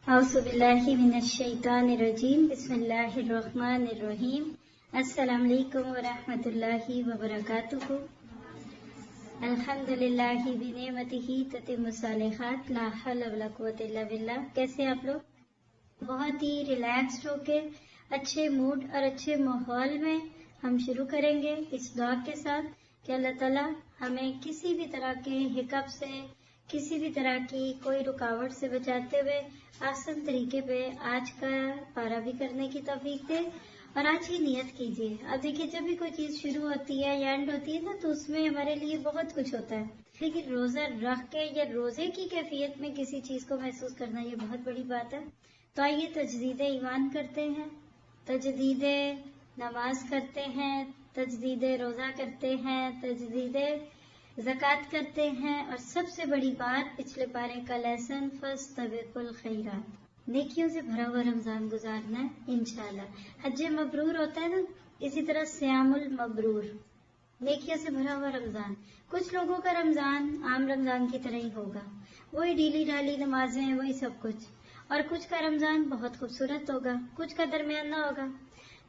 اعوذ باللہ من الشیطان الرجیم بسم اللہ الرحمن الرحیم السلام علیکم ورحمۃ اللہ وبرکاتہ۔ الحمدللہ بنعمتہ تتم الصالحات لا حول ولا قوۃ الا باللہ۔ کیسے آپ لوگ؟ بہت ہی ریلیکسڈ ہو کے اچھے موڈ اور اچھے ماحول میں ہم شروع کریں گے اس دعا کے ساتھ کہ اللہ تعالیٰ ہمیں کسی بھی طرح کے ہکپ سے، کسی بھی طرح کی کوئی رکاوٹ سے بچاتے ہوئے آسان طریقے پہ آج کا پارا بھی کرنے کی توفیق دے۔ اور آج ہی نیت کیجیے۔ اب دیکھیے، جب بھی کوئی چیز شروع ہوتی ہے یا اینڈ ہوتی ہے نا، تو اس میں ہمارے لیے بہت کچھ ہوتا ہے، لیکن روزہ رکھ کے یا روزے کی کیفیت میں کسی چیز کو محسوس کرنا یہ بہت بڑی بات ہے۔ تو آئیے تجدید ایمان کرتے ہیں، تجدید نماز کرتے ہیں، تجدید روزہ کرتے ہیں، تجدید زکوٰۃ کرتے ہیں، اور سب سے بڑی بات پچھلے پارے کا لیسن فاستبقوا الخیرات، نیکیوں سے بھرا ہوا رمضان گزارنا ہے انشاءاللہ۔ حج مبرور ہوتا ہے نا، اسی طرح صیام المبرور، نیکیوں سے بھرا ہوا رمضان۔ کچھ لوگوں کا رمضان عام رمضان کی طرح ہی ہوگا، وہی ڈھیلی ڈھالی نمازیں، وہی سب کچھ، اور کچھ کا رمضان بہت خوبصورت ہوگا، کچھ کا درمیانہ ہوگا۔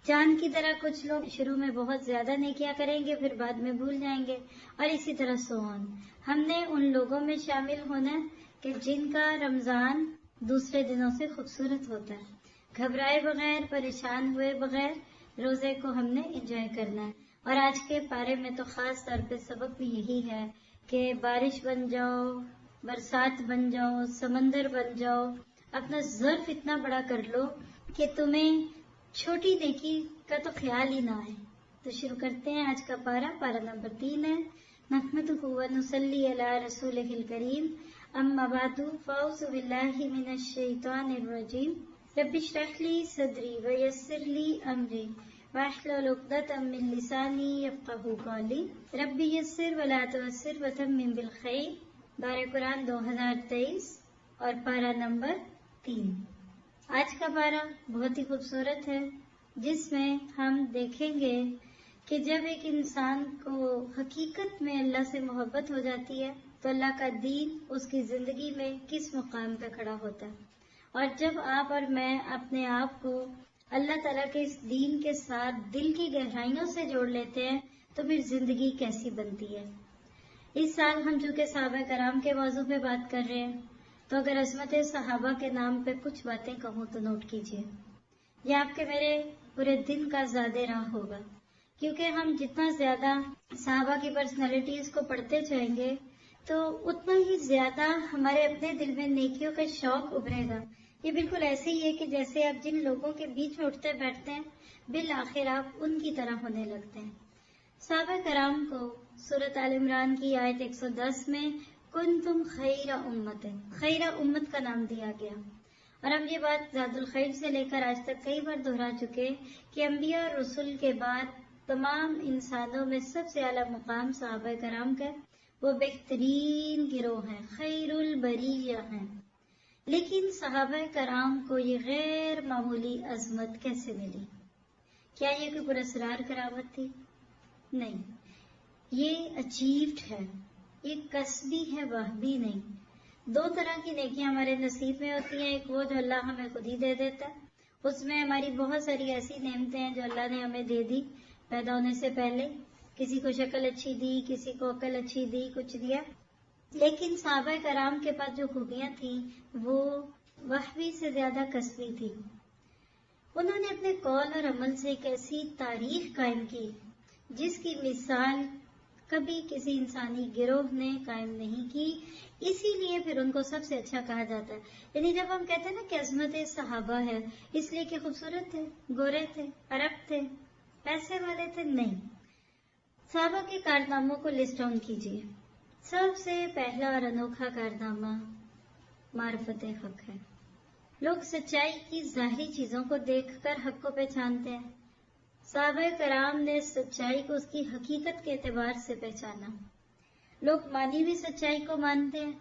چاند کی طرح کچھ لوگ شروع میں بہت زیادہ نیکیاں کریں گے، پھر بعد میں بھول جائیں گے، اور اسی طرح سون۔ ہم نے ان لوگوں میں شامل ہونا ہے کہ جن کا رمضان دوسرے دنوں سے خوبصورت ہوتا ہے۔ گھبرائے بغیر، پریشان ہوئے بغیر روزے کو ہم نے انجوائے کرنا ہے۔ اور آج کے پارے میں تو خاص طور پہ سبق بھی یہی ہے کہ بارش بن جاؤ، برسات بن جاؤ، سمندر بن جاؤ، اپنا ظرف اتنا بڑا کر لو کہ تمہیں چھوٹی نیکی کا تو خیال ہی نہ آئے۔ تو شروع کرتے ہیں آج کا پارا نمبر 3 ہے۔ نحمدہ ونصلی علی رسولہ الکریم، اما بعد فاعوذ باللہ من الشیطان الرجیم، رب اشرح لی صدری ویسر لی امری واحلل عقدۃ من لسانی یفقہوا قولی، رب یسر ولا تعسر وتمم بالخیر۔ بارہ قرآن 2023 اور پارا نمبر 3۔ آج کا پارا بہت ہی خوبصورت ہے، جس میں ہم دیکھیں گے کہ جب ایک انسان کو حقیقت میں اللہ سے محبت ہو جاتی ہے تو اللہ کا دین اس کی زندگی میں کس مقام پہ کھڑا ہوتا ہے، اور جب آپ اور میں اپنے آپ کو اللہ تعالیٰ کے اس دین کے ساتھ دل کی گہرائیوں سے جوڑ لیتے ہیں تو پھر زندگی کیسی بنتی ہے۔ اس سال ہم چونکہ صحابہ کرام کے موضوع پہ بات کر رہے ہیں، تو اگر عظمت صحابہ کے نام پہ کچھ باتیں کہوں تو نوٹ کیجیے، یہ آپ کے میرے پورے دن کا زیادہ راہ ہوگا، کیونکہ ہم جتنا زیادہ صحابہ کی پرسنالٹیز کو پڑھتے جائیں گے تو اتنا ہی زیادہ ہمارے اپنے دل میں نیکیوں کا شوق ابھرے گا۔ یہ بالکل ایسے ہی ہے کہ جیسے آپ جن لوگوں کے بیچ میں اٹھتے بیٹھتے ہیں بالآخر آپ ان کی طرح ہونے لگتے ہیں۔ صحابہ کرام کو سورۃ آل عمران کی آیت 110 میں کنتم خیر امت، خیر امت کا نام دیا گیا، اور ہم یہ بات زاد الخیر سے لے کر آج تک کئی بار دہرا چکے کہ انبیاء اور رسول کے بعد تمام انسانوں میں سب سے اعلیٰ مقام صحابہ کرام کا، وہ بہترین گروہ ہیں، خیر البریہ ہیں۔ لیکن صحابہ کرام کو یہ غیر معمولی عظمت کیسے ملی؟ کیا یہ کوئی پراسرار کرامت تھی؟ نہیں، یہ اچیوڈ ہے، یہ کسبی ہے، وہبی نہیں۔ دو طرح کی نیکیاں ہمارے نصیب میں ہوتی ہیں، ایک وہ جو اللہ ہمیں خود ہی دے دیتا ہے، اس میں ہماری بہت ساری ایسی نعمتیں ہیں جو اللہ نے ہمیں دے دی پیدا ہونے سے پہلے، کسی کو شکل اچھی دی، کسی کو عقل اچھی دی، کچھ دیا۔ لیکن صحابہ کرام کے پاس جو خوبیاں تھیں وہ وہبی سے زیادہ کسبی تھی۔ انہوں نے اپنے قول اور عمل سے ایک ایسی تاریخ قائم کی جس کی مثال کبھی کسی انسانی گروہ نے قائم نہیں کی، اسی لیے پھر ان کو سب سے اچھا کہا جاتا ہے۔ یعنی جب ہم کہتے ہیں نا کہ عظمت صحابہ ہے، اس لیے کہ خوبصورت تھے، گورے تھے، عرب تھے، پیسے والے تھے، نہیں۔ صحابہ کے کارناموں کو لسٹ ڈاؤن کیجیے۔ سب سے پہلا اور انوکھا کارنامہ معرفت حق ہے۔ لوگ سچائی کی ظاہری چیزوں کو دیکھ کر حق کو پہچانتے ہیں، صحابہ کرام نے سچائی کو اس کی حقیقت کے اعتبار سے پہچانا۔ لوگ مانی ہوئی سچائی کو مانتے ہیں،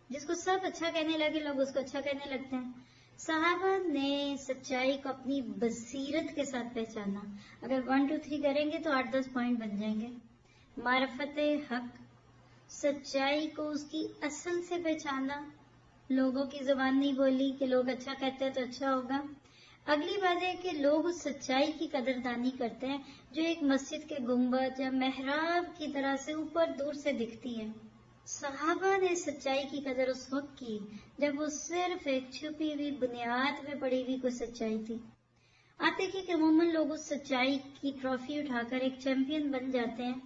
جس کو سب اچھا کہنے لگے لوگ اس کو اچھا کہنے لگتے ہیں۔ صحابہ نے سچائی کو اپنی بصیرت کے ساتھ پہچانا۔ اگر 1 2 3 کریں گے تو 8-10 پوائنٹ بن جائیں گے۔ معرفت حق، سچائی کو اس کی اصل سے پہچانا، لوگوں کی زبان نہیں بولی کہ لوگ اچھا کہتے ہیں تو اچھا ہوگا. اگلی بات ہے کہ لوگ اس سچائی کی قدردانی کرتے ہیں جو ایک مسجد کے گنبد یا محراب کی طرح سے اوپر دور سے دکھتی ہے. صحابہ نے سچائی کی قدر اس وقت کی جب وہ صرف ایک چھپی ہوئی بنیاد میں پڑی ہوئی کوئی سچائی تھی. آپ دیکھیں کہ عموماً لوگ اس سچائی کی ٹرافی اٹھا کر ایک چیمپئن بن جاتے ہیں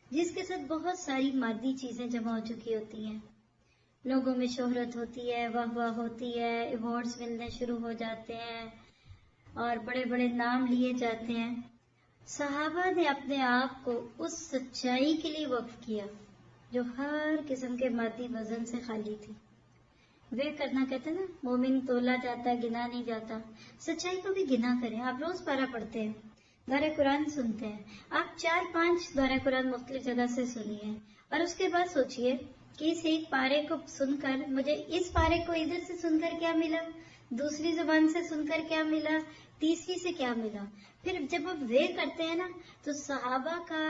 جس کے ساتھ بہت ساری مادی چیزیں جمع ہو چکی ہوتی ہیں. لوگوں میں شہرت ہوتی ہے، واہ واہ ہوتی ہے، ایوارڈز ملنے شروع ہو جاتے ہیں اور بڑے بڑے نام لیے جاتے ہیں. صحابہ نے اپنے آپ کو اس سچائی کے لیے وقف کیا جو ہر قسم کے مادی وزن سے خالی تھی. وہ کرنا کہتے ہیں نا، مومن تولا جاتا ہے گنا نہیں جاتا. سچائی کو بھی گنا کریں. آپ روز پارہ پڑھتے ہیں، دورہ قرآن سنتے ہیں، آپ 4-5 دورہ قرآن مختلف جگہ سے سنیے اور اس کے بعد سوچئے کہ اس ایک پارے کو سن کر مجھے اس پارے کو ادھر سے سن کر کیا ملا، دوسری زبان سے سن کر کیا ملا، تیسری سے کیا ملا. پھر جب آپ وہ کرتے ہیں نا تو صحابہ کا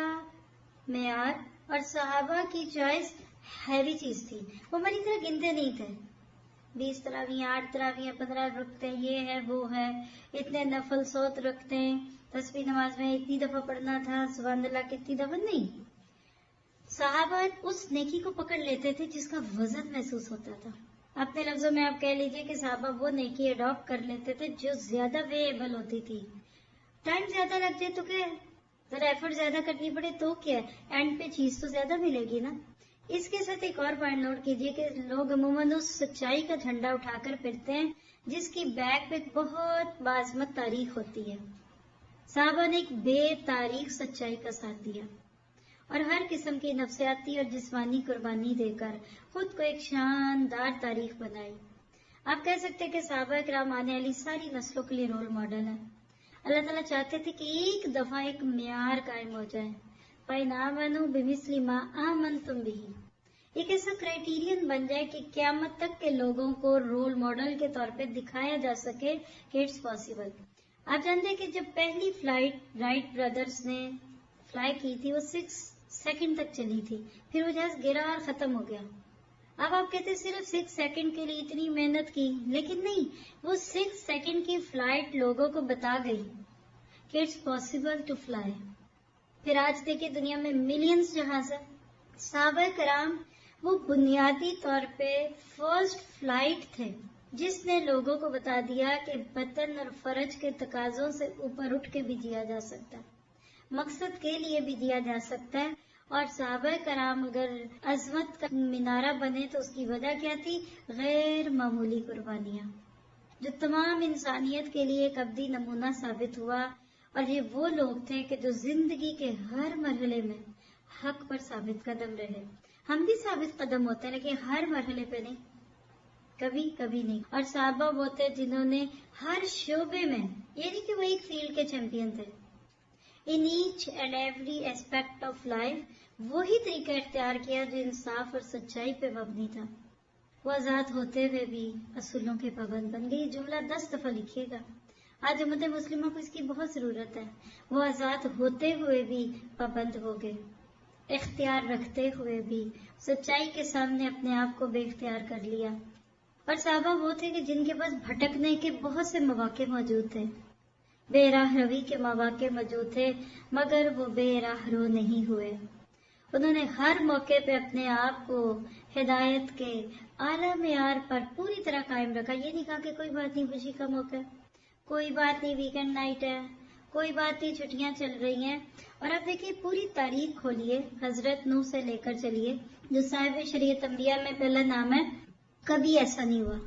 معیار اور صحابہ کی چوائس ہیوی چیز تھی. وہ ہماری طرح گنتے نہیں تھے 20 تراویح 8 تراویح 15 رکھتے ہیں، یہ ہے وہ ہے، اتنے نفل صوت رکھتے ہیں، تسبیح نماز میں اتنی دفعہ پڑھنا تھا، سبحان اللہ کتنی دفعہ نہیں. صحابہ اس نیکی کو پکڑ لیتے تھے جس کا وزن محسوس ہوتا تھا. اپنے لفظوں میں آپ کہہ لیجئے کہ صحابہ وہ نیکی اڈاپٹ کر لیتے تھے جو زیادہ ویبل ہوتی تھی. ٹائم زیادہ لگ جائے تو کیا ہے، ذرا ایفرٹ زیادہ کرنی پڑے تو کیا ہے، اینڈ پہ چیز تو زیادہ ملے گی نا. اس کے ساتھ ایک اور پوائنٹ نوٹ کیجئے کہ لوگ عموماً اس سچائی کا جھنڈا اٹھا کر پھرتے ہیں جس کی بیک پہ بہت باعظمت تاریخ ہوتی ہے. صحابہ نے ایک بے تاریخ سچائی کا ساتھ دیا اور ہر قسم کی نفسیاتی اور جسمانی قربانی دے کر خود کو ایک شاندار تاریخ بنائی. آپ کہہ سکتے کہ صحابہ کرام آنے والی ساری نسلوں کے لیے رول ماڈل ہیں. اللہ تعالیٰ چاہتے تھے کہ ایک دفعہ ایک معیار قائم ہو جائے. فَإِنْ آمَنُوا بِمِثْلِ مَا آمَنْتُمْ بِهِ، ایک ایسا کرائیٹیرین بن جائے کہ قیامت تک کے لوگوں کو رول ماڈل کے طور پہ دکھایا جا سکے کہ اٹس پاسبل. آپ جانتے ہیں کہ جب پہلی فلائٹ رائٹ بردرز نے فلائی کی تھی وہ 6 سیکنڈ تک چلی تھی، پھر وہ جہاز گرا اور ختم ہو گیا. اب آپ کہتے ہیں صرف 6 سیکنڈ کے لیے اتنی محنت کی، لیکن نہیں، وہ 6 سیکنڈ کی فلائٹ لوگوں کو بتا گئی کہ اٹس پاسبل ٹو فلائی. پھر آج دیکھیں دنیا میں ملینز جہاز ہیں. صحابہ کرام وہ بنیادی طور پہ فرسٹ فلائٹ تھے جس نے لوگوں کو بتا دیا کہ وطن اور فرج کے تقاضوں سے اوپر اٹھ کے بھی جیا جا سکتا ہے، مقصد کے لیے بھی جیا جا سکتا ہے. اور صحابہ کرام اگر عظمت کا مینارہ بنے تو اس کی وجہ کیا تھی؟ غیر معمولی قربانیاں جو تمام انسانیت کے لیے ایک ابدی نمونہ ثابت ہوا. اور یہ وہ لوگ تھے کہ جو زندگی کے ہر مرحلے میں حق پر ثابت قدم رہے. ہم بھی ثابت قدم ہوتے ہیں لیکن ہر مرحلے پہ نہیں، کبھی کبھی نہیں. اور صحابہ وہ تھے جنہوں نے ہر شعبے میں، یہ نہیں کہ وہ ایک فیلڈ کے چیمپئن تھے، in each and every aspect of life وہی طریقہ اختیار کیا جو انصاف اور سچائی پہ مبنی تھا. وہ آزاد ہوتے ہوئے بھی اصولوں کے پابند بن گئی. جملہ 10 دفعہ لکھیے گا. آج امت مسلمہ کو اس کی بہت ضرورت ہے. وہ آزاد ہوتے ہوئے بھی پابند ہو گئے، اختیار رکھتے ہوئے بھی سچائی کے سامنے اپنے آپ کو بے اختیار کر لیا. اور صحابہ وہ تھے کہ جن کے پاس بھٹکنے کے بہت سے مواقع موجود تھے، بے راہ روی کے مواقع موجود تھے، مگر وہ بے راہ رو نہیں ہوئے. انہوں نے ہر موقع پہ اپنے آپ کو ہدایت کے اعلیٰ معیار پر پوری طرح قائم رکھا. یہ نہیں کہا کہ کوئی بات نہیں خوشی کا موقع ہے، کوئی بات نہیں ویکینڈ نائٹ ہے، کوئی بات نہیں چھٹیاں چل رہی ہیں. اور اب دیکھیے پوری تاریخ کھولیے، حضرت نوح سے لے کر چلیے جو صاحب شریعت انبیاء میں پہلا نام ہے. کبھی ایسا نہیں ہوا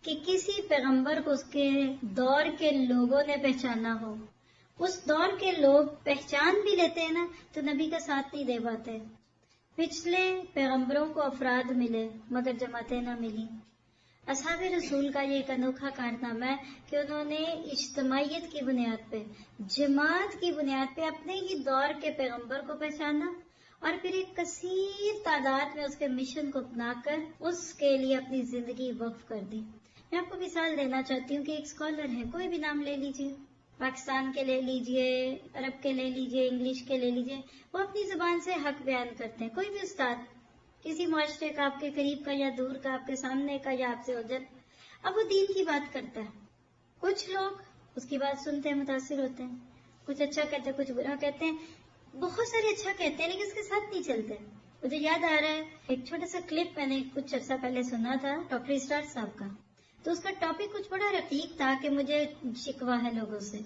کہ کسی پیغمبر کو اس کے دور کے لوگوں نے پہچانا ہو. اس دور کے لوگ پہچان بھی لیتے ہیں نا تو نبی کا ساتھ نہیں دے پاتے. پچھلے پیغمبروں کو افراد ملے مگر جماعتیں نہ ملی. اصحاب رسول کا یہ ایک انوکھا کارنامہ ہے کہ انہوں نے اجتماعیت کی بنیاد پہ، جماعت کی بنیاد پہ اپنے ہی دور کے پیغمبر کو پہچانا اور پھر ایک کثیر تعداد میں اس کے مشن کو اپنا کر اس کے لیے اپنی زندگی وقف کر دی. میں آپ کو مثال دینا چاہتی ہوں کہ ایک اسکالر ہے، کوئی بھی نام لے لیجئے، پاکستان کے لے لیجئے، عرب کے لے لیجئے، انگلش کے لے لیجئے، وہ اپنی زبان سے حق بیان کرتے ہیں. کوئی بھی استاد کسی معاشرے کا، آپ کے قریب کا یا دور کا، آپ کے سامنے کا یا آپ سے اوجل، اب وہ دین کی بات کرتا ہے. کچھ لوگ اس کی بات سنتے ہیں، متاثر ہوتے ہیں، کچھ اچھا کہتے ہیں، کچھ برا کہتے ہیں، بہت سارے اچھا کہتے ہیں لیکن اس کے ساتھ نہیں چلتے. مجھے یاد آ رہا ہے ایک چھوٹا سا کلپ میں نے کچھ عرصہ پہلے سنا تھا ڈاکٹر اسرار صاحب کا. تو اس کا ٹاپک کچھ بڑا رقیق تھا کہ مجھے شکوا ہے لوگوں سے.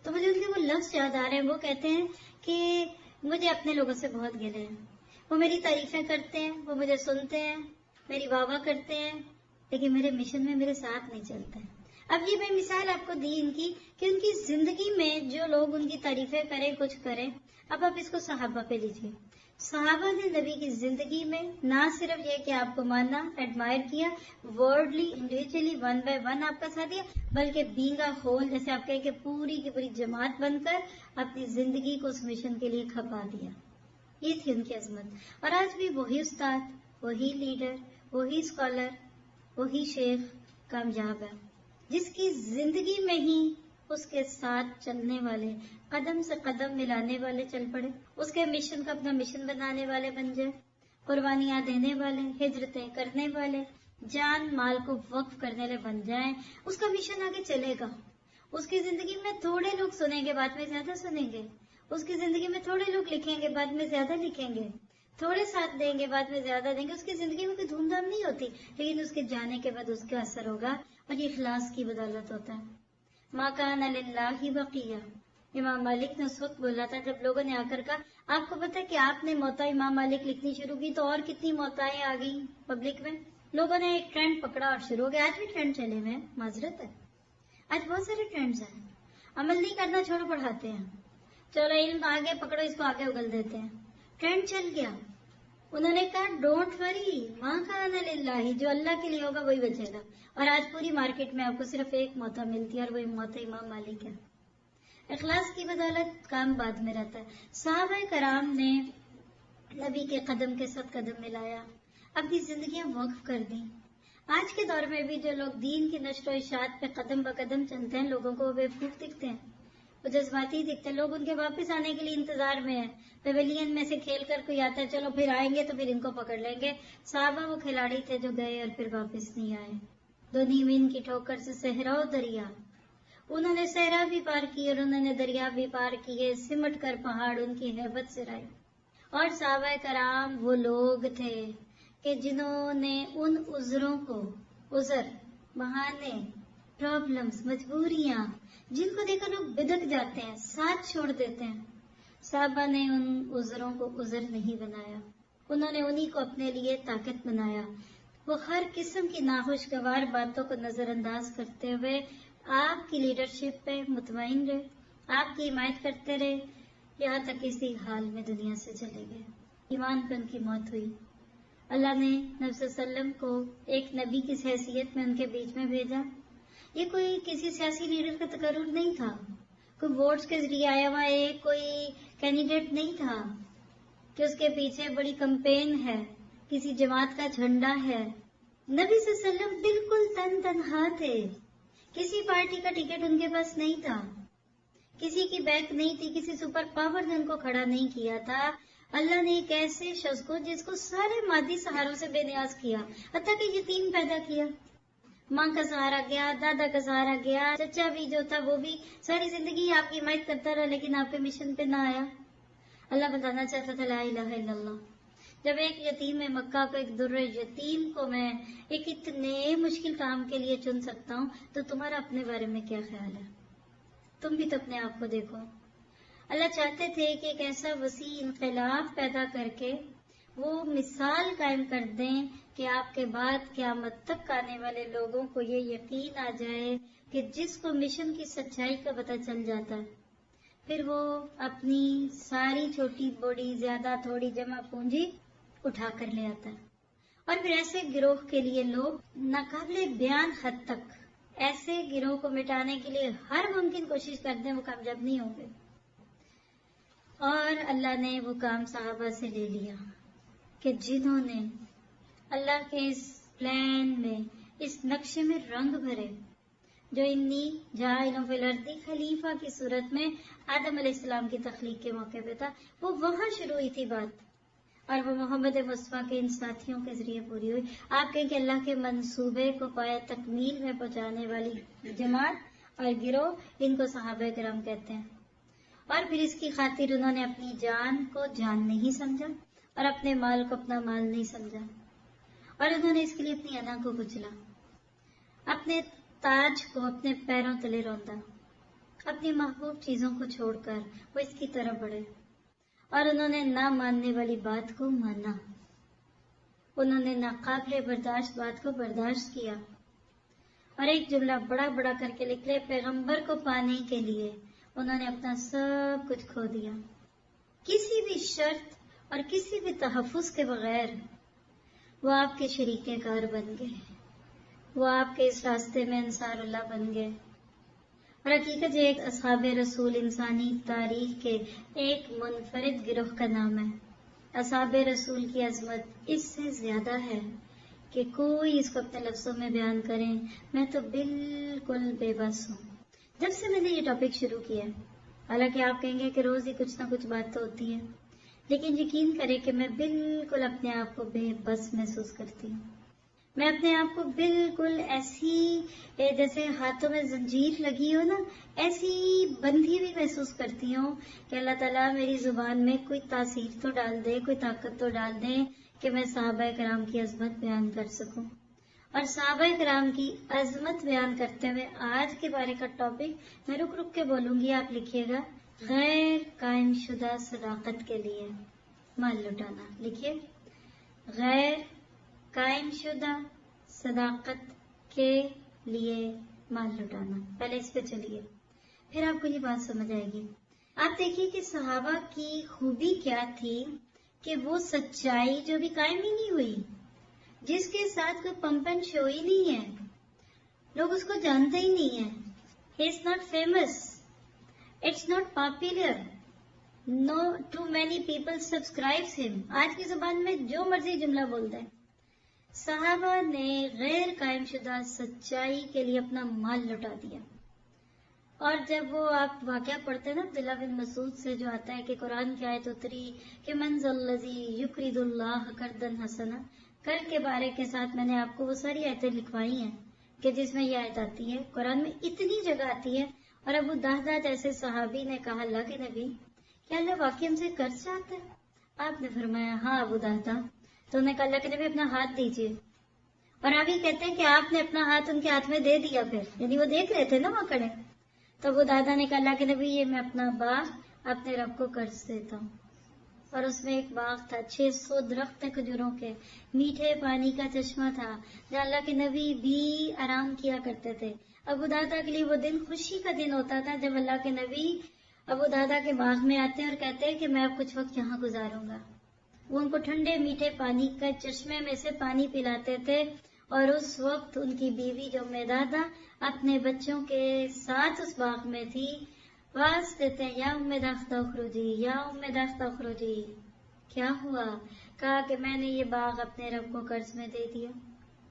تو مجھے ان کے وہ لفظ یاد آ رہے ہیں. وہ کہتے ہیں کہ مجھے اپنے لوگوں سے بہت گلے ہیں. وہ میری تعریفیں کرتے ہیں، وہ مجھے سنتے ہیں، میری واہ واہ کرتے ہیں، لیکن میرے مشن میں میرے ساتھ نہیں چلتے. اب یہ میں مثال آپ کو دی ان کی کہ ان کی زندگی میں جو لوگ ان کی تعریفیں کریں، کچھ کریں. اب آپ اس کو صحابہ پہ لیجیے. صحابہ نے نبی کی زندگی میں نہ صرف یہ کہ آپ کو ماننا، ایڈمائر کیا، ورڈلی انڈیویجلی ون بائی ون آپ کا ساتھ دیا، بلکہ بینگ اے ہول، جیسے آپ کہیں کہ پوری کی پوری جماعت بن کر اپنی زندگی کو اس مشن کے لیے کھپا دیا. یہ تھی ان کی عظمت. اور آج بھی وہی استاد، وہی لیڈر، وہی اسکالر، وہی شیخ کامیاب ہے، جس کی زندگی میں ہی اس کے ساتھ چلنے والے، قدم سے قدم ملانے والے چل پڑے، اس کے مشن کا اپنا مشن بنانے والے بن جائے، قربانیاں دینے والے، ہجرتیں کرنے والے، جان مال کو وقف کرنے والے بن جائیں. اس کا مشن آگے چلے گا. اس کی زندگی میں تھوڑے لوگ سنیں گے، بعد میں زیادہ سنیں گے. اس کی زندگی میں تھوڑے لوگ لکھیں گے، بعد میں زیادہ لکھیں گے. تھوڑے ساتھ دیں گے، بعد میں زیادہ دیں گے. اس کی زندگی میں کوئی دھوم دھام نہیں ہوتی، لیکن اس کے جانے کے بعد اس کا اثر ہوگا، اور یہ اخلاص کی بدولت ہوتا ہے. ما کان للہ بقیہ. امام مالک نے اس وقت بولا تھا جب لوگوں نے آ کر کہا، آپ کو پتا ہے کہ آپ نے موتا امام مالک لکھنی شروع کی تو اور کتنی موتائیں آ گئی پبلک میں. لوگوں نے ایک ٹرینڈ پکڑا اور شروع ہو گیا. آج بھی ٹرینڈ چلے ہوئے ہیں، معذرت ہے، آج بہت سارے ٹرینڈز ہیں. عمل نہیں کرنا چھوڑو، پڑھاتے ہیں. چلو علم آگے پکڑو، اس کو آگے اگل دیتے ہیں. ٹرینڈ چل گیا. انہوں نے کہا ڈونٹ وری، ماں کان للہ، جو اللہ کے لیے ہوگا وہی بچے گا. اور آج پوری مارکیٹ میں آپ کو صرف ایک موتا ملتی ہے، اور وہی موتا امام مالک ہے. اخلاص کی بدولت کام بعد میں رہتا ہے. صحابہ کرام نے نبی کے قدم کے ساتھ قدم ملایا، اپنی زندگیاں وقف کر دیں. آج کے دور میں بھی جو لوگ دین کی نشر و اشاعت پہ قدم بقدم چلتے ہیں، لوگوں کو وہ بیوقوف دکھتے ہیں، وہ جذباتی دکھتے ہیں. لوگ ان کے واپس آنے کے لیے انتظار میں ہیں. پیویلین میں سے کھیل کر کوئی آتا ہے، چلو پھر آئیں گے تو پھر ان کو پکڑ لیں گے. صحابہ وہ کھلاڑی تھے جو گئے اور پھر واپس نہیں آئے. 2 نیم کی ٹھوکر سے صحرا و دریا، انہوں نے صحرا بھی پار کی اور انہوں نے دریا بھی پار کیے، سمٹ کر پہاڑ ان کی ہیبت سے رائے. اور صحابہ کرام وہ لوگ تھے کہ جنہوں نے ان عذروں کو، عذر، بہانے، پرابلمز، مجبوریاں، جن کو دیکھ کر لوگ بدک جاتے ہیں، ساتھ چھوڑ دیتے ہیں، صحابہ نے ان عذروں کو عذر نہیں بنایا. انہوں نے انہی کو اپنے لیے طاقت بنایا. وہ ہر قسم کی ناخوشگوار باتوں کو نظر انداز کرتے ہوئے آپ کی لیڈرشپ پہ مطمئن رہے، آپ کی حمایت کرتے رہے، یہاں تک اسی حال میں دنیا سے چلے گئے. ایمان پہ ان کی موت ہوئی. اللہ نے نبی صلی اللہ علیہ وسلم کو ایک نبی کی حیثیت میں ان کے بیچ میں بھیجا. یہ کوئی کسی سیاسی لیڈر کا تقرر نہیں تھا، کوئی ووٹس کے ذریعے آیا ہوا ایک کوئی کینڈیڈیٹ نہیں تھا کہ اس کے پیچھے بڑی کمپین ہے، کسی جماعت کا جھنڈا ہے. نبی صلی اللہ علیہ وسلم بالکل تنہا تھے. کسی پارٹی کا ٹکٹ ان کے پاس نہیں تھا، کسی کی بیک نہیں تھی، کسی سپر پاور نے ان کو کھڑا نہیں کیا تھا. اللہ نے ایک ایسے شخص کو جس کو سارے مادی سہاروں سے بے نیاز کیا، حتیٰ کہ یتیم پیدا کیا. ماں کا سہارا گیا، دادا کا سہارا گیا، چچا بھی جو تھا وہ بھی ساری زندگی آپ کی حمایت کرتا رہا، لیکن آپ کے مشن پہ نہ آیا. اللہ بتانا چاہتا تھا لا الہ الا اللہ. جب ایک یتیم مکہ کو، ایک در یتیم کو میں ایک اتنے مشکل کام کے لیے چن سکتا ہوں، تو تمہارا اپنے بارے میں کیا خیال ہے؟ تم بھی تو اپنے آپ کو دیکھو. اللہ چاہتے تھے کہ ایک ایسا وسیع انقلاب پیدا کر کے وہ مثال قائم کر دیں کہ آپ کے بعد قیامت تک آنے والے لوگوں کو یہ یقین آ جائے کہ جس کو مشن کی سچائی کا پتہ چل جاتا ہے، پھر وہ اپنی ساری چھوٹی بڑی زیادہ تھوڑی جمع پونجی اٹھا کر لے آتا ہے. اور پھر ایسے گروہ کے لیے لوگ ناقابل بیان حد تک ایسے گروہ کو مٹانے کے لیے ہر ممکن کوشش کرتے ہیں، وہ کامیاب نہیں ہوں گے. اور اللہ نے وہ کام صحابہ سے لے لیا کہ جنہوں نے اللہ کے اس پلان میں، اس نقشے میں رنگ بھرے جو انی جاعل فی الارض خلیفہ کی صورت میں آدم علیہ السلام کی تخلیق کے موقع پہ تھا. وہ وہاں شروع ہوئی تھی بات. اور وہ محمد مصطفیٰ کے ان ساتھیوں کے ذریعے پوری ہوئی. آپ کہیں کہ اللہ کے منصوبے کو پایہ تکمیل میں پہنچانے والی جماعت اور گروہ، ان کو صحابہ کرام کہتے ہیں. اور پھر اس کی خاطر انہوں نے اپنی جان کو جان نہیں سمجھا اور اپنے مال کو اپنا مال نہیں سمجھا، اور انہوں نے اس کے لیے اپنی انا کو کچلا، اپنے تاج کو اپنے پیروں تلے روندا، اپنی محبوب چیزوں کو چھوڑ کر وہ اس کی طرف بڑھے، اور انہوں نے نہ ماننے والی بات کو مانا، انہوں نے ناقابل برداشت بات کو برداشت کیا، اور ایک جملہ بڑا بڑا کر کے لکھ لے، پیغمبر کو پانے کے لیے انہوں نے اپنا سب کچھ کھو دیا. کسی بھی شرط اور کسی بھی تحفظ کے بغیر وہ آپ کے شریک کار بن گئے، وہ آپ کے اس راستے میں انصار اللہ بن گئے. اور حقیقت یہ ایک اصحاب رسول انسانی تاریخ کے ایک منفرد گروہ کا نام ہے. اصحاب رسول کی عظمت اس سے زیادہ ہے کہ کوئی اس کو اپنے لفظوں میں بیان کریں. میں تو بالکل بے بس ہوں جب سے میں نے یہ ٹاپک شروع کیا. حالانکہ آپ کہیں گے کہ روز ہی کچھ نہ کچھ بات تو ہوتی ہے، لیکن یقین کریں کہ میں بالکل اپنے آپ کو بے بس محسوس کرتی ہوں. میں اپنے آپ کو بالکل ایسی جیسے ہاتھوں میں زنجیر لگی ہو نا، ایسی بندھی بھی محسوس کرتی ہوں کہ اللہ تعالیٰ میری زبان میں کوئی تاثیر تو ڈال دے، کوئی طاقت تو ڈال دے کہ میں صحابہ کرام کی عظمت بیان کر سکوں. اور صحابہ کرام کی عظمت بیان کرتے ہوئے آج کے بارے کا ٹاپک میں رک رک کے بولوں گی، آپ لکھیے گا، غیر قائم شدہ صداقت کے لیے مال لٹانا. لکھیے، غیر قائم شدہ صداقت کے لیے مال لٹانا. پہلے اس پہ چلیے، پھر آپ کو یہ بات سمجھ آئے گی. آپ دیکھیے کہ صحابہ کی خوبی کیا تھی کہ وہ سچائی جو بھی قائم ہی نہیں ہوئی، جس کے ساتھ کوئی پمپ اینڈ شو ہی نہیں ہے، لوگ اس کو جانتے ہی نہیں ہیں. He is not famous, it's not popular, no too many people subscribes him. آج کی زبان میں جو مرضی جملہ بول دیں. صحابہ نے غیر قائم شدہ سچائی کے لیے اپنا مال لٹا دیا. اور جب وہ آپ واقعہ پڑھتے ہیں نا عبداللہ بن مسعود سے، جو آتا ہے کہ قرآن کی آیت اتری کہ من ذا الذی یقرض اللہ قرضا حسنا، کل کے بارے کے ساتھ میں نے آپ کو وہ ساری آیتیں لکھوائی ہیں کہ جس میں یہ آیت آتی ہے. قرآن میں اتنی جگہ آتی ہے. اور ابو دہدہ جیسے صحابی نے کہا، اللہ کے نبی، کیا اللہ واقعی ہم سے قرض چاہتا ہے؟ آپ نے فرمایا، ہاں ابو دہدہ. تو انہوں نے کہا، اللہ کے نبی اپنا ہاتھ دیجیے. اور آپ یہ کہتے ہیں کہ آپ نے اپنا ہاتھ ان کے ہاتھ میں دے دیا. پھر یعنی وہ دیکھ رہے تھے نا وہاں کھڑے. تو ابو دہدہ نے کہا، اللہ کے نبی، یہ میں اپنا باغ اپنے رب کو قرض دیتا ہوں. اور اس میں ایک باغ تھا، 600 درخت تھے کھجوروں کے، میٹھے پانی کا چشمہ تھا، جہاں اللہ کے نبی بھی آرام کیا کرتے تھے. ابو دہدہ کے لیے وہ دن خوشی کا دن ہوتا تھا جب اللہ کے نبی ابو دہدہ کے باغ میں آتے اور کہتے ہیں کہ میں اب کچھ وقت یہاں گزاروں گا. وہ ان کو ٹھنڈے میٹھے پانی کا چشمے میں سے پانی پلاتے تھے. اور اس وقت ان کی بیوی جو دہدہ اپنے بچوں کے ساتھ اس باغ میں تھی، آواز دیتے ہیں، یا دہدہ اخرجی، یا دہدہ اخرجی. کیا ہوا؟ کہا کہ میں نے یہ باغ اپنے رب کو قرض میں دے دیا.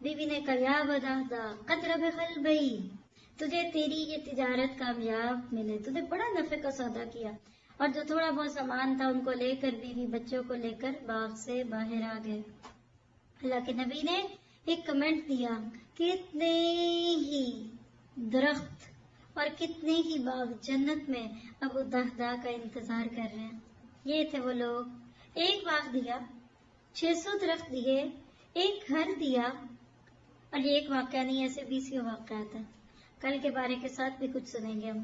بیوی نے کہا، یا ابا دہدہ قد ربح البیع، تجھے تیری یہ تجارت کامیاب ملے، تجھے بڑا نفع کا سودا کیا. اور جو تھوڑا بہت سامان تھا ان کو لے کر بیوی بچوں کو لے کر باغ سے باہر آ گئے. اللہ کے نبی نے ایک کمنٹ دیا، کتنے ہی درخت اور کتنے ہی باغ جنت میں ابو دہدہ کا انتظار کر رہے ہیں. یہ تھے وہ لوگ. ایک باغ دیا، 600 درخت دیے، ایک گھر دیا. اور یہ ایک واقعہ نہیں، ایسے 20 واقعات ہیں. کل کے بارے کے ساتھ بھی کچھ سنیں گے ہم.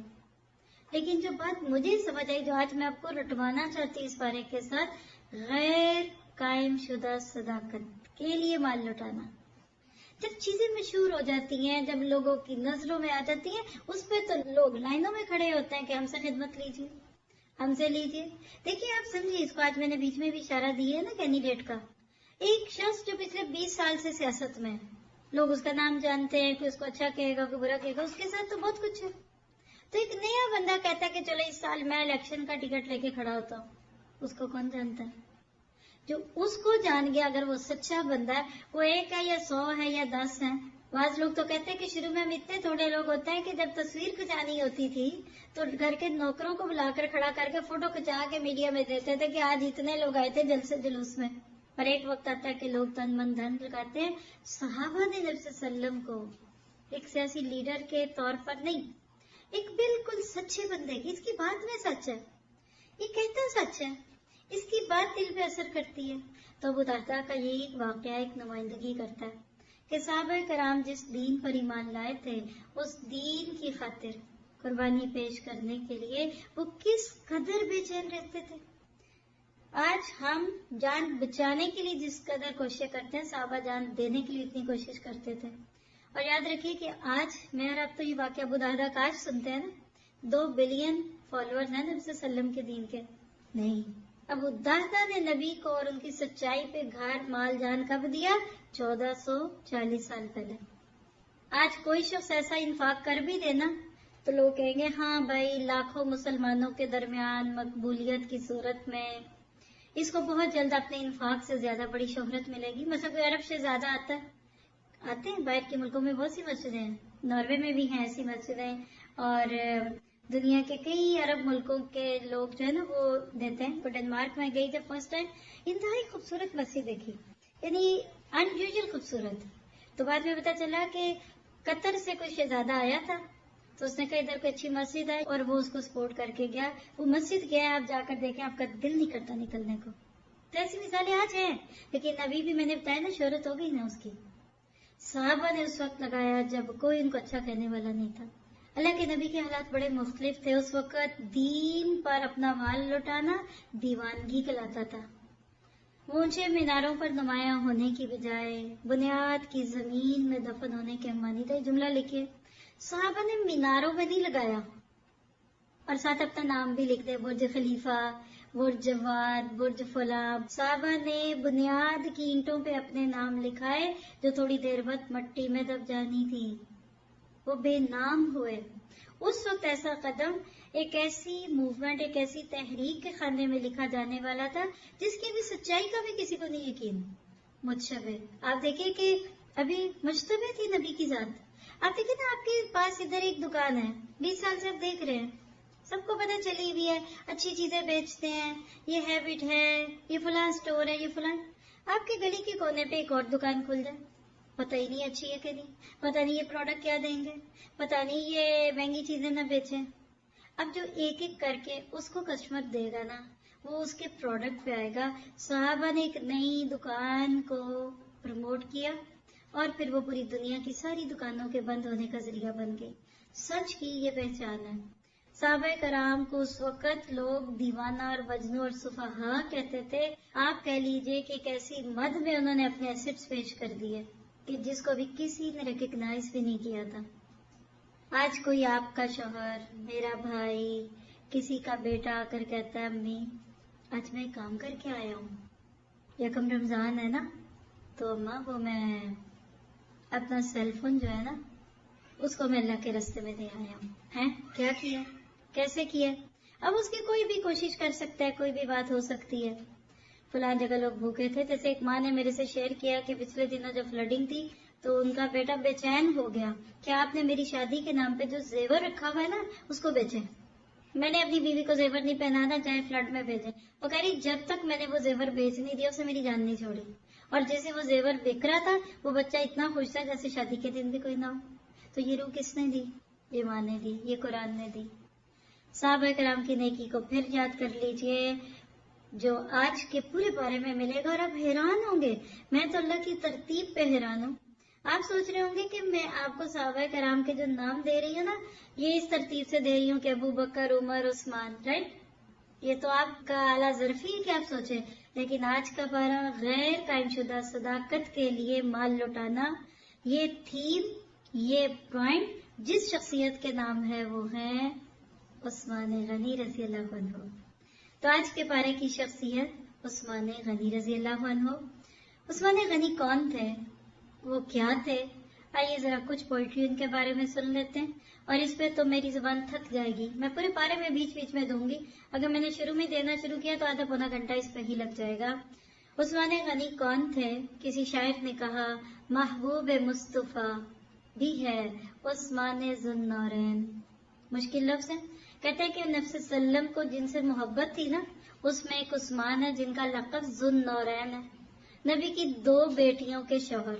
لیکن جو بات مجھے سمجھ آئی، جو آج میں آپ کو رٹوانا چاہتی ہوں اس بارے کے ساتھ، غیر قائم شدہ صداقت کے لیے مال لٹانا. جب چیزیں مشہور ہو جاتی ہیں، جب لوگوں کی نظروں میں آ جاتی ہیں، اس پہ تو لوگ لائنوں میں کھڑے ہوتے ہیں کہ ہم سے خدمت لیجیے، ہم سے لیجیے. دیکھیے آپ سمجھیے اس کو، آج میں نے بیچ میں بھی اشارہ دی ہے نا کینڈیڈیٹ کا. ایک شخص جو پچھلے 20 سال سے سیاست میں، لوگ اس کا نام جانتے ہیں، کوئی اس کو اچھا کہے گا، کوئی برا کہے گا، اس کے ساتھ تو بہت کچھ ہے. تو ایک نیا بندہ کہتا ہے کہ چلو اس سال میں الیکشن کا ٹکٹ لے کے کھڑا ہوتا ہوں. اس کو کون جانتا ہے؟ جو اس کو جان گیا، اگر وہ سچا بندہ ہے، وہ 1 ہے یا 100 ہے یا 10 ہے، بعض لوگ تو کہتے ہیں کہ شروع میں ہم اتنے تھوڑے لوگ ہوتے ہیں کہ جب تصویر کھنچانی ہوتی تھی تو گھر کے نوکروں کو بلا کر کھڑا کر کے فوٹو کھنچا کے میڈیا میں دیتے تھے کہ آج اتنے لوگ آئے تھے جلسے جلوس میں. اور ایک وقت آتا ہے کہ لوگ تن من دھن لگاتے ہیں. صحابہ نے نبی صلی اللہ علیہ وسلم کو ایک سیاسی لیڈر کے طور پر نہیں، ایک بالکل سچے بندے کی، اس کی بات میں سچ ہے، یہ کہتا سچ ہے، اس کی بات دل پہ اثر کرتی ہے. تو ابو درداء کا یہی ایک واقعہ ایک نمائندگی کرتا ہے کہ صحابہ کرام جس دین پر ایمان لائے تھے اس دین کی خاطر قربانی پیش کرنے کے لیے وہ کس قدر بے چین رہتے تھے. آج ہم جان بچانے کے لیے جس قدر کوشش کرتے ہیں صحابہ جان دینے کے لیے اتنی کوشش کرتے تھے. اور یاد رکھیے کہ آج میں اور آپ تو یہ واقعہ ابو درداء کا آج سنتے ہیں نا، 2 بلین فالوورز ہیں نبی صلی اللہ علیہ وسلم کے دین کے. نہیں، ابو درداء نے نبی کو اور ان کی سچائی پہ گھاٹ مال جان کب دیا؟ 1440 سال پہلے. آج کوئی شخص ایسا انفاق کر بھی دینا تو لوگ کہیں گے ہاں بھائی لاکھوں مسلمانوں کے درمیان مقبولیت کی صورت میں اس کو بہت جلد اپنے انفاق سے زیادہ بڑی شہرت ملے گی. مثلا کوئی عرب سے زیادہ آتے ہیں، باہر کے ملکوں میں بہت سی مسجدیں ہیں، ناروے میں بھی ہیں ایسی مسجدیں، اور دنیا کے کئی عرب ملکوں کے لوگ جو ہے نا وہ دیتے ہیں. ڈنمارک میں گئی جب فرسٹ ٹائم، انتہائی خوبصورت مسجد دیکھی، یعنی ان یوزل خوبصورت. تو بعد میں پتا چلا کہ قطر سے کوئی شہزادہ آیا تھا تو اس نے کہا ادھر کوئی اچھی مسجد ہے اور وہ اس کو سپورٹ کر کے گیا. وہ مسجد گیا، آپ جا کر دیکھیں آپ کا دل نہیں کرتا نکلنے کو. تو ایسی مثالیں آج ہیں، لیکن ابھی بھی میں نے بتایا نا شہرت ہو گئی نا اس کی. صحابہ نے اس وقت لگایا جب کوئی ان کو اچھا کہنے والا نہیں تھا. اللہ کے نبی کے حالات بڑے مختلف تھے. اس وقت دین پر اپنا مال لوٹانا دیوانگی کہلاتا تھا. اونچے میناروں پر نمایاں ہونے کی بجائے بنیاد کی زمین میں دفن ہونے کے معنی تھا. جملہ لکھیے، صحابہ نے میناروں میں نہیں لگایا اور ساتھ اپنا نام بھی لکھ دے، برج خلیفہ، برج جواد، برج فلاں. صحابہ نے بنیاد کی اینٹوں پہ اپنے نام لکھائے جو تھوڑی دیر بعد مٹی میں دب جانی تھی. وہ بے نام ہوئے. اس وقت ایسا قدم ایک ایسی موومنٹ، ایک ایسی تحریک کے خانے میں لکھا جانے والا تھا جس کی بھی سچائی کا بھی کسی کو نہیں یقین. متشبہ، آپ دیکھیں کہ ابھی مشتبہ تھی نبی کی ذات. آپ دیکھیں نا آپ کے پاس ادھر ایک دکان ہے، 20 سال سے آپ دیکھ رہے ہیں، سب کو پتہ چلی ہوئی ہے، اچھی چیزیں بیچتے ہیں، یہ ہیبٹ ہے، یہ فلاں سٹور ہے، یہ فلاں. آپ کے گلی کے کونے پہ ایک اور دکان کھل جائے، پتہ ہی نہیں اچھی ہے کہ نہیں، پتہ نہیں یہ پروڈکٹ کیا دیں گے، پتہ نہیں یہ مہنگی چیزیں نہ بیچیں. اب جو ایک ایک کر کے اس کو کسٹمر دے گا نا وہ اس کے پروڈکٹ پہ آئے گا. صحابہ نے ایک نئی دکان کو پروموٹ کیا اور پھر وہ پوری دنیا کی ساری دکانوں کے بند ہونے کا ذریعہ بن گئی. سچ کی یہ پہچان ہے. صحابہ کرام کو اس وقت لوگ دیوانہ اور مجنون اور سفہا کہتے تھے. آپ کہہ لیجئے کہ ایک ایسی مد میں انہوں نے اپنے ایسٹس پیش کر دیے کہ جس کو بھی کسی نے ریکگنائز بھی نہیں کیا تھا. آج کوئی آپ کا شوہر، میرا بھائی، کسی کا بیٹا آ کر کہتا ہے امی آج میں کام کر کے آیا ہوں، یکم رمضان ہے نا تو اماں وہ میں اپنا سیل فون جو ہے نا اس کو میں اللہ کے راستے میں دے آیا ہوں. ہیں کیا کیا، کیسے کیا؟ اب اس کی کوئی بھی کوشش کر سکتا ہے، کوئی بھی بات ہو سکتی ہے. فلاں جگہ لوگ بھوکے تھے. جیسے ایک ماں نے میرے سے شیئر کیا کہ پچھلے دنوں جب فلڈنگ تھی تو ان کا بیٹا بے چین ہو گیا کہ آپ نے میری شادی کے نام پہ جو زیور رکھا ہوا ہے نا اس کو بیچے. میں نے اپنی بیوی کو زیور نہیں پہنانا چاہے فلڈ میں بھیجے. وہ کہہ رہی جب تک میں نے وہ زیور بیچ نہیں دیا اسے میری جان نہیں چھوڑی. اور جیسے وہ زیور بک رہا تھا وہ بچہ اتنا خوش تھا جیسے شادی کے دن بھی کوئی نہ ہو. تو یہ روح کس نے دی؟ یہ ماں نے دی، یہ قرآن نے دی. صحابہ کرام کی نیکی کو پھر یاد کر لیجئے جو آج کے پورے بارے میں ملے گا اور آپ حیران ہوں گے. میں تو اللہ کی ترتیب پہ حیران ہوں. آپ سوچ رہے ہوں گے کہ میں آپ کو صحابہ کرام کے جو نام دے رہی ہوں نا یہ اس ترتیب سے دے رہی ہوں کہ ابو بکر، عمر، عثمان، رائٹ؟ یہ تو آپ کا اعلیٰ ظرفی ہے کہ آپ سوچیں. لیکن آج کا پارا غیر قائم شدہ صداقت کے لیے مال لوٹانا، یہ تھیم، یہ پوائنٹ جس شخصیت کے نام ہے وہ ہے عثمان غنی رضی اللہ عنہ. تو آج کے پارے کی شخصیت عثمان غنی رضی اللہ عنہ. عثمان غنی کون تھے؟ وہ کیا تھے؟ آئیے ذرا کچھ پوئٹری ان کے بارے میں سن لیتے ہیں. اور اس پہ تو میری زبان تھک جائے گی، میں پورے پارے میں بیچ بیچ میں دوں گی. اگر میں نے شروع میں دینا شروع کیا تو آدھا پونا گھنٹہ اس پہ ہی لگ جائے گا. عثمان غنی کون تھے؟ کسی شاعر نے کہا محبوب مصطفیٰ بھی ہے عثمان ذوالنورین. مشکل لفظ ہے. کہتے ہیں کہ نبی صلی اللہ علیہ وسلم کو جن سے محبت تھی نا، اس میں ایک عثمان ہے جن کا لقب ذوالنورین ہے. نبی کی 2 بیٹیوں کے شوہر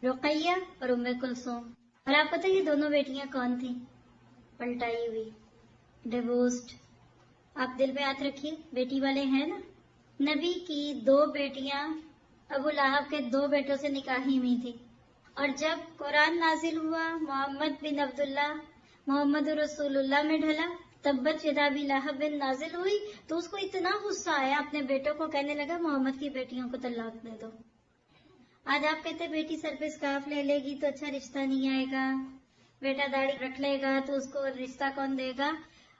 رقیہ اور ام کلثوم. اور آپ پتہ یہ دونوں بیٹیاں کون تھیں؟ پلٹائی ہوئی، ڈیورسڈ. آپ دل پہ ہاتھ رکھیے، بیٹی والے ہیں نا. نبی کی 2 بیٹیاں ابو لہب کے 2 بیٹوں سے نکاحی ہوئی تھی. اور جب قرآن نازل ہوا محمد بن عبداللہ محمد رسول اللہ میں ڈھلا، تبت یدا ابی لہب بن نازل ہوئی تو اس کو اتنا غصہ آیا، اپنے بیٹوں کو کہنے لگا محمد کی بیٹیوں کو طلاق دے دو. آج آپ کہتے بیٹی سر پہ اسکارف لے لے گی تو اچھا رشتہ نہیں آئے گا، بیٹا داڑھی رکھ لے گا تو اس کو رشتہ کون دے گا.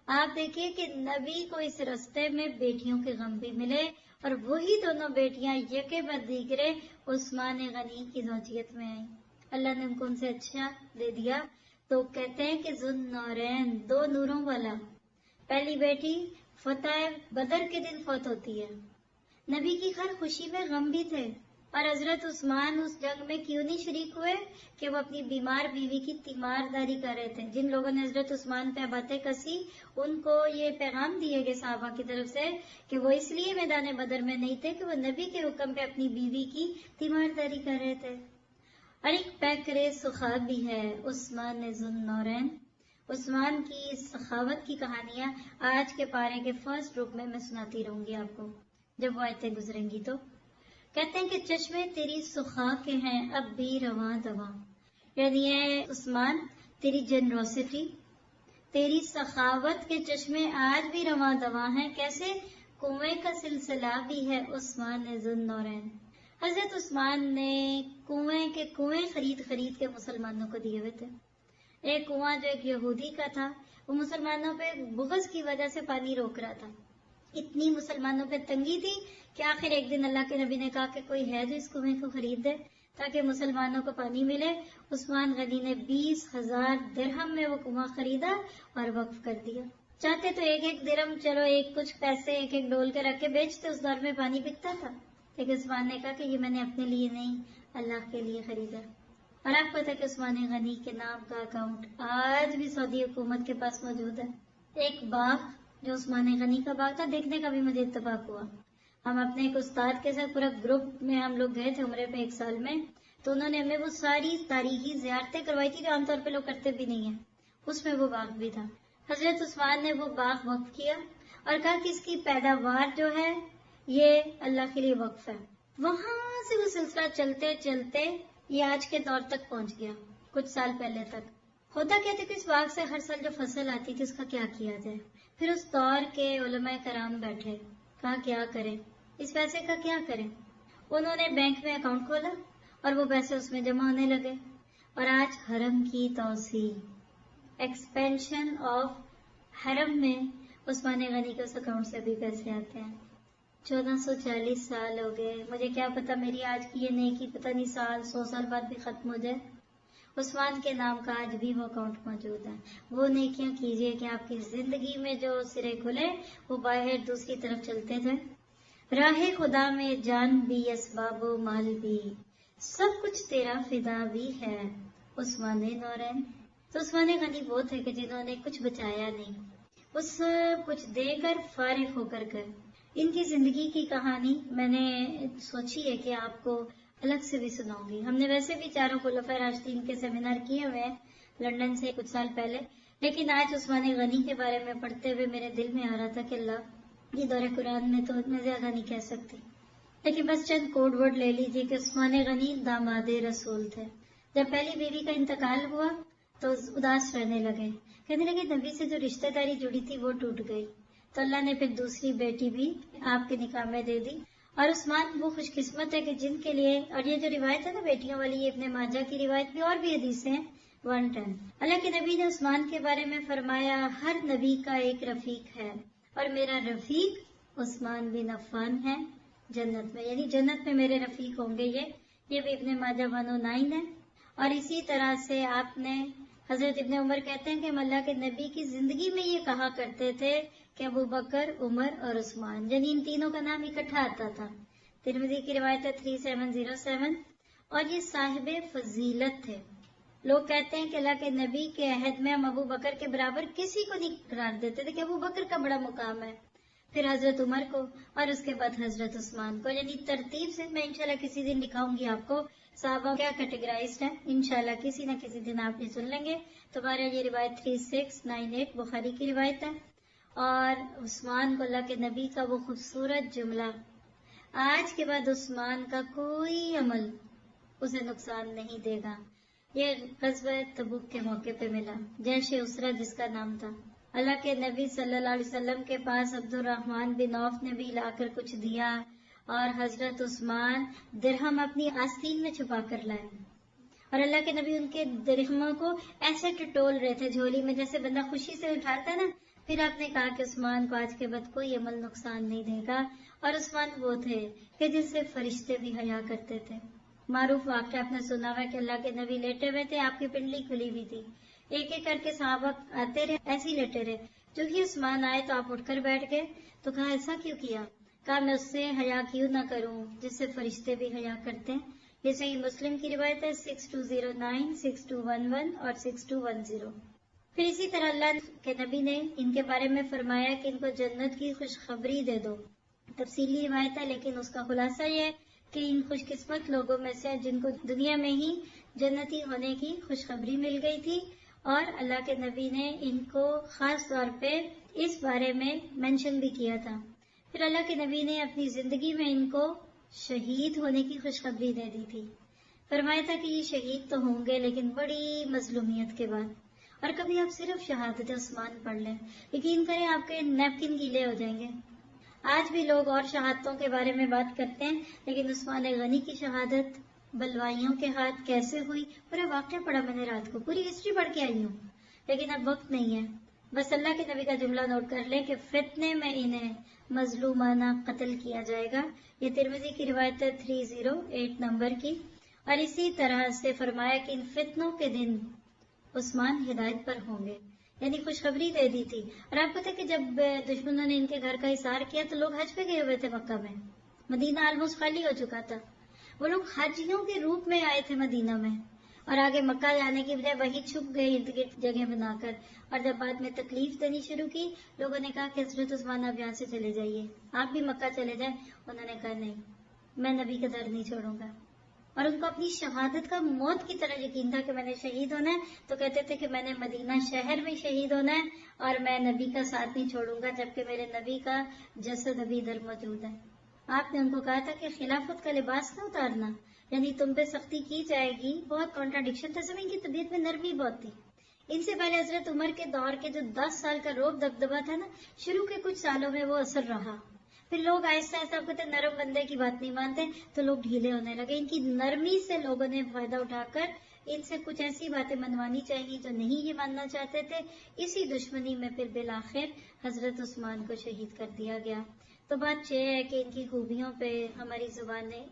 آپ دیکھیے کہ نبی کو اس رستے میں بیٹیوں کے غم بھی ملے، اور وہی دونوں بیٹیاں یکے بعد دیگرے عثمان غنی کی زوجیت میں آئیں. اللہ نے ان کو ان سے اچھا دے دیا. تو کہتے ہیں کہ ذوالنورین 2 نوروں والا. پہلی بیٹی فتح بدر کے دن فوت ہوتی ہے. نبی کی ہر خوشی میں غم بھی تھے، اور حضرت عثمان اس جنگ میں کیوں نہیں شریک ہوئے کہ وہ اپنی بیمار بیوی کی تیمارداری کر رہے تھے. جن لوگوں نے حضرت عثمان پہ باتیں کسی، ان کو یہ پیغام دیے گئے صحابہ کی طرف سے کہ وہ اس لیے میدان بدر میں نہیں تھے کہ وہ نبی کے حکم پہ اپنی بیوی کی تیمارداری کر رہے تھے. اور ایک پیکر سخاوت بھی ہے عثمان ذوالنورین. عثمان کی سخاوت کی کہانیاں آج کے پارے کے فرسٹ گروپ میں سناتی رہوں گی آپ کو جب وہ آیتیں گزریں گی. تو کہتے ہیں کہ چشمے تیری سخا کے ہیں اب بھی رواں دواں. یعنی اے عثمان، تیری جنروسٹی، تیری سخاوت کے چشمے آج بھی رواں دواں ہیں. کیسے؟ کنویں کا سلسلہ بھی ہے عثمان ذوالنورین. حضرت عثمان نے کنویں خرید کے مسلمانوں کو دیے ہوئے تھے. ایک کنواں جو ایک یہودی کا تھا، وہ مسلمانوں پہ بغض کی وجہ سے پانی روک رہا تھا. اتنی مسلمانوں پہ تنگی تھی کہ آخر ایک دن اللہ کے نبی نے کہا کہ کوئی ہے جو اس کنویں کو خرید دے تاکہ مسلمانوں کو پانی ملے. عثمان غنی نے 20,000 درہم میں وہ کنواں خریدا اور وقف کر دیا. چاہتے تو ایک درہم، چلو ایک کچھ پیسے ایک ڈول کے رکھ کے بیچتے، اس دور میں پانی بکتا تھا. لیکن عثمان نے کہا کہ یہ میں نے اپنے لیے نہیں، اللہ کے لیے خریدا. اور آپ کو پتا ہے کہ عثمان غنی کے نام کا اکاؤنٹ آج بھی سعودی حکومت کے پاس موجود ہے. ایک باغ جو عثمان غنی کا باغ تھا، دیکھنے کا بھی مجھے اتفاق ہوا. ہم اپنے ایک استاد کے ساتھ پورا گروپ میں ہم لوگ گئے تھے عمرے پہ 1 سال میں، تو انہوں نے ہمیں وہ ساری تاریخی زیارتیں کروائی تھی جو عام طور پہ لوگ کرتے بھی نہیں ہیں. اس میں وہ باغ بھی تھا. حضرت عثمان نے وہ باغ وقف کیا اور کہا کہ اس کی پیداوار جو ہے یہ اللہ کے لیے وقف ہے. وہاں سے وہ سلسلہ چلتے چلتے یہ آج کے دور تک پہنچ گیا. کچھ سال پہلے تک ہوتا کیا تھا کہ اس باغ سے ہر سال جو فصل آتی تھی اس کا کیا کیا جائے. پھر اس دور کے علماء کرام بیٹھے، کہا کیا کریں، اس پیسے کا کیا کریں. انہوں نے بینک میں اکاؤنٹ کھولا اور وہ پیسے اس میں جمع ہونے لگے. اور آج حرم کی توسیع، ایکسپینشن آف حرم میں عثمان غنی کے اس اکاؤنٹ سے بھی پیسے آتے ہیں. 1440 سال ہو گئے. مجھے کیا پتا میری آج کی یہ نیکی پتہ نہیں 100 سال بعد بھی ختم ہو جائے. عثمان کے نام کا آج بھی وہ اکاؤنٹ موجود ہے. وہ نیکیاں کیجئے کہ آپ کی زندگی میں جو سرے کھلے وہ باہر دوسری طرف چلتے جائیں. راہ خدا میں جان بھی، اسباب و مال بھی، سب کچھ تیرا فدا بھی ہے عثمان نورین. تو عثمان غنی وہ تھے کہ جنہوں نے کچھ بچایا نہیں، وہ سب کچھ دے کر فارغ ہو کر گئے. ان کی زندگی کی کہانی میں نے سوچی ہے کہ آپ کو الگ سے بھی سناؤں گی. ہم نے ویسے بھی 4 خلفائے راشدین کے سیمینار کیے ہوئے ہیں لندن سے کچھ سال پہلے، لیکن آج عثمان غنی کے بارے میں پڑھتے ہوئے میرے دل میں آ رہا تھا کہ اللہ، یہ دور قرآن میں تو اتنا زیادہ نہیں کہہ سکتی، لیکن بس چند کوڈ ورڈ لے لیجیے کہ عثمان غنی داماد رسول تھے. جب پہلی بیوی کا انتقال ہوا تو اداس رہنے لگے، کہنے لگے نبی سے جو رشتہ داری جڑی تھی وہ ٹوٹ گئی. تو اللہ نے پھر دوسری بیٹی بھی آپ کے نکاح میں دے دی. اور عثمان وہ خوش قسمت ہے کہ جن کے لیے، اور یہ جو روایت ہے نا بیٹیوں والی، یہ ابن ماجہ کی روایت بھی، اور بھی حدیثیں ہیں 110. اللہ کے نبی نے عثمان کے بارے میں فرمایا ہر نبی کا ایک رفیق ہے اور میرا رفیق عثمان بن عفان ہے جنت میں. یعنی جنت میں میرے رفیق ہوں گے. یہ بھی ابن ماجہ 109 ہے. اور اسی طرح سے آپ نے، حضرت ابن عمر کہتے ہیں کہ ہم اللہ کے نبی کی زندگی میں یہ کہا کرتے تھے کہ ابو بکر، عمر اور عثمان، یعنی ان تینوں کا نام اکٹھا آتا تھا. ترمذی کی روایت ہے 3707. اور یہ صاحب فضیلت تھے. لوگ کہتے ہیں کہ اللہ کے نبی کے عہد میں ہم ابو بکر کے برابر کسی کو نہیں قرار دیتے تھے کہ ابو بکر کا بڑا مقام ہے، پھر حضرت عمر کو، اور اس کے بعد حضرت عثمان کو، یعنی ترتیب سے میں انشاءاللہ کسی دن دکھاؤں گی آپ کو صحابہ کیا کیٹیگرائزڈ ہے، انشاءاللہ کسی نہ کسی دن آپ یہ سن لیں گے. تمہارا یہ روایت 3698 بخاری کی روایت ہے. اور عثمان کو اللہ کے نبی کا وہ خوبصورت جملہ، آج کے بعد عثمان کا کوئی عمل اسے نقصان نہیں دے گا، یہ غزوہ تبوک کے موقع پہ ملا. جیش اسرا جس کا نام تھا، اللہ کے نبی صلی اللہ علیہ وسلم کے پاس عبد الرحمن بن عوف نے بھی لا کر کچھ دیا، اور حضرت عثمان درہم اپنی آستین میں چھپا کر لائے، اور اللہ کے نبی ان کے درہموں کو ایسے ٹٹول رہے تھے جھولی میں جیسے بندہ خوشی سے اٹھاتا ہے نا. پھر آپ نے کہا کہ عثمان کو آج کے بعد کوئی عمل نقصان نہیں دے گا، اور عثمان وہ تھے کہ جس سے فرشتے بھی حیا کرتے تھے. معروف واقعہ آپ نے سنا ہوا کہ اللہ کے نبی لیٹے ہوئے تھے، آپ کی پنڈلی کھلی ہوئی تھی، ایک ایک کر کے صحابہ آتے رہے، ایسے ہی لیٹے رہے. جو ہی عثمان آئے تو آپ اٹھ کر بیٹھ گئے، تو کہا ایسا کیوں کیا؟ کہا میں اس سے حیا کیوں نہ کروں جس سے فرشتے بھی حیا کرتے ہیں. یہ صحیح مسلم کی روایت ہے 6209، 6211 اور 6210. پھر اسی طرح اللہ کے نبی نے ان کے بارے میں فرمایا کہ ان کو جنت کی خوشخبری دے دو. تفصیلی روایت ہے لیکن اس کا خلاصہ یہ ہے کہ ان خوش قسمت لوگوں میں سے جن کو دنیا میں ہی جنتی ہونے کی خوشخبری مل گئی تھی، اور اللہ کے نبی نے ان کو خاص طور پہ اس بارے میں مینشن بھی کیا تھا. پھر اللہ کے نبی نے اپنی زندگی میں ان کو شہید ہونے کی خوشخبری دے دی تھی. فرمایا تھا کہ یہ شہید تو ہوں گے لیکن بڑی مظلومیت کے بعد. اور کبھی آپ صرف شہادت عثمان پڑھ لیں، یقین کریں آپ کے نیپکن گیلے ہو جائیں گے. آج بھی لوگ اور شہادتوں کے بارے میں بات کرتے ہیں، لیکن عثمان غنی کی شہادت بلوائیوں کے ہاتھ کیسے ہوئی، پورا واقعہ پڑھا میں نے رات کو، پوری ہسٹری پڑھ کے آئی ہوں، لیکن اب وقت نہیں ہے. بس اللہ کے نبی کا جملہ نوٹ کر لیں کہ فتنے میں انہیں مظلومانہ قتل کیا جائے گا. یہ ترمذی کی روایت ہے 308 نمبر کی. اور اسی طرح سے فرمایا کہ ان فتنوں کے دن عثمان ہدایت پر ہوں گے، یعنی خوشخبری دے دی تھی. اور آپ کو پتا کہ جب دشمنوں نے ان کے گھر کا حصار کیا تو لوگ حج پہ گئے ہوئے تھے مکہ میں، مدینہ آلموسٹ خالی ہو چکا تھا. وہ لوگ حاجیوں کے روپ میں آئے تھے مدینہ میں، اور آگے مکہ جانے کی بجائے وہی چھپ گئے ارد گرد جگہ بنا کر. اور جب بعد میں تکلیف دینی شروع کی، لوگوں نے کہا کہ حضرت عثمان آپ یہاں سے چلے جائیے، آپ بھی مکہ چلے جائیں. انہوں نے کہا نہیں، میں نبی کا در نہیں چھوڑوں گا. اور ان کو اپنی شہادت کا موت کی طرح یقین تھا کہ میں نے شہید ہونا ہے، تو کہتے تھے کہ میں نے مدینہ شہر میں شہید ہونا ہے اور میں نبی کا ساتھ نہیں چھوڑوں گا جبکہ میرے نبی کا جسد ابھی ادھر موجود ہے. آپ نے ان کو کہا تھا کہ خلافت کا لباس نہ اتارنا، یعنی تم پہ سختی کی جائے گی. بہت کانٹراڈکشن تھا، سب ان کی طبیعت میں نرمی بہت تھی. ان سے پہلے حضرت عمر کے دور کے جو 10 سال کا روب دبدبا تھا نا، شروع کے کچھ سالوں میں وہ اثر رہا. پھر لوگ آہستہ آہستہ آپ کہتے نرم بندے کی بات نہیں مانتے تو لوگ ڈھیلے ہونے لگے. ان کی نرمی سے لوگوں نے فائدہ اٹھا کر ان سے کچھ ایسی باتیں منوانی چاہیے جو نہیں یہ ماننا چاہتے تھے. اسی دشمنی میں پھر بالآخر حضرت عثمان کو شہید کر دیا گیا. تو بات یہ ہے کہ ان کی خوبیوں پہ ہماری زبانیں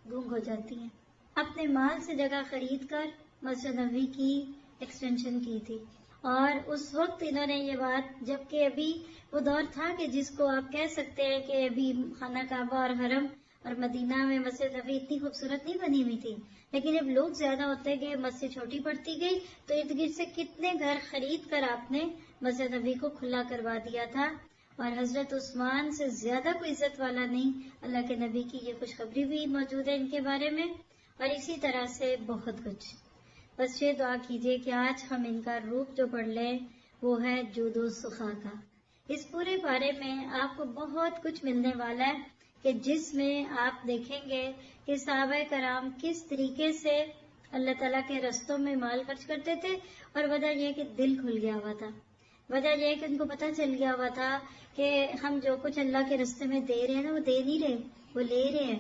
گونگ ہو جاتی ہیں. اپنے مال سے جگہ خرید کر مسجد نبوی کی ایکسٹینشن کی تھی، اور اس وقت انہوں نے یہ بات، جبکہ ابھی وہ دور تھا کہ جس کو آپ کہہ سکتے ہیں کہ ابھی خانہ کعبہ اور حرم اور مدینہ میں مسجد نبوی اتنی خوبصورت نہیں بنی ہوئی تھی، لیکن جب لوگ زیادہ ہوتے گئے مسجد چھوٹی پڑتی گئی تو ارد گرد سے کتنے گھر خرید کر آپ نے مسجد نبوی کو کھلا کروا دیا تھا. اور حضرت عثمان سے زیادہ کوئی عزت والا نہیں. اللہ کے نبی کی یہ خوشخبری بھی موجود ہے ان کے بارے میں، اور اسی طرح سے بہت کچھ. بس یہ دعا کیجیے کہ آج ہم ان کا روپ جو پڑھ لیں وہ ہے جود و سخا کا. اس پورے بارے میں آپ کو بہت کچھ ملنے والا ہے کہ جس میں آپ دیکھیں گے کہ صحابہ کرام کس طریقے سے اللہ تعالیٰ کے رستوں میں مال خرچ کرتے تھے. اور وجہ یہ کہ دل کھل گیا ہوا تھا، وجہ یہ کہ ان کو پتہ چل گیا ہوا تھا کہ ہم جو کچھ اللہ کے رستے میں دے رہے ہیں نا وہ دے نہیں رہے، وہ لے رہے ہیں.